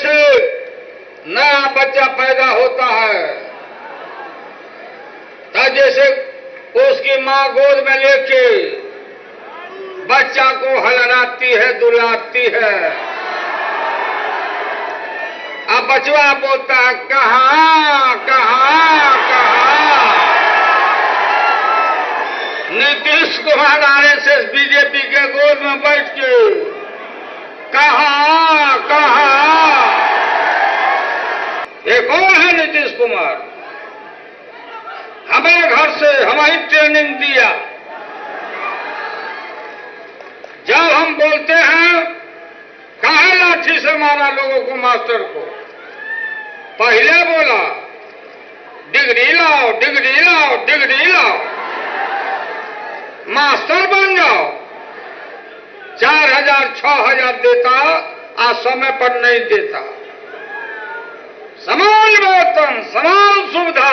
जैसे नया बच्चा पैदा होता है, तो जैसे उसकी मां गोद में लेके बच्चा को हलराती है, दुलारती है। अब बचवा बोलता है कहां कहां कहां। नीतीश कुमार आरएसएस बीजेपी के गोद में बैठ के कहां कहां। ये कौन है नीतीश कुमार? हमें घर से हमारी ट्रेनिंग दिया। जब हम बोलते हैं कहा लाठी से मारा लोगों को, मास्टर को, पहले बोला डिग्री लाओ डिग्री लाओ डिग्री लाओ, मास्टर बन जाओ। 4,000 6,000 देता, आज समय पर नहीं देता। समान वेतन, समान सुविधा,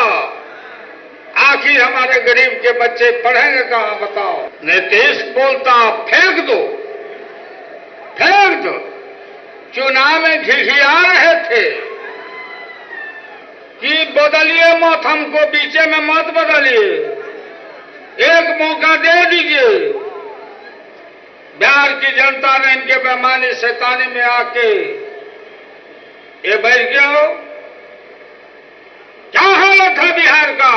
आखिर हमारे गरीब के बच्चे पढ़ेंगे कहां बताओ? नीतीश बोलता फेंक दो फेंक दो। चुनाव में घिघिया रहे थे कि बदलिए मत, हमको बीचे में मत बदलिए, एक मौका दे दीजिए। बिहार की जनता ने इनके बेईमानी शैतानी में आके ये बैठ गया हो। क्या हालत है बिहार का?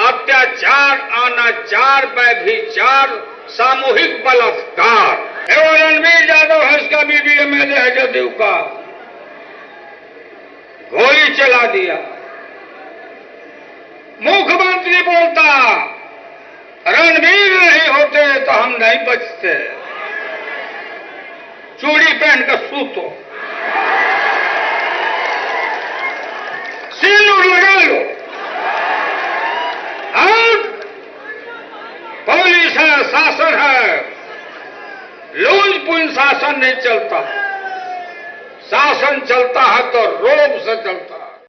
अत्याचार, अनाचार, व्यभिचार, सामूहिक बलात्कार। रणवीर यादव है, इसका बीबी एमएलए है जदयू का, गोली चला दिया। मुख्यमंत्री बोलता रणवीर नहीं होते तो हम नहीं बचते, चूड़ी पहनकर सूतो, सिंदूर लगा लो। पुलिस है, शासन है, लूज पुन शासन नहीं चलता। शासन चलता है तो रोब से चलता है।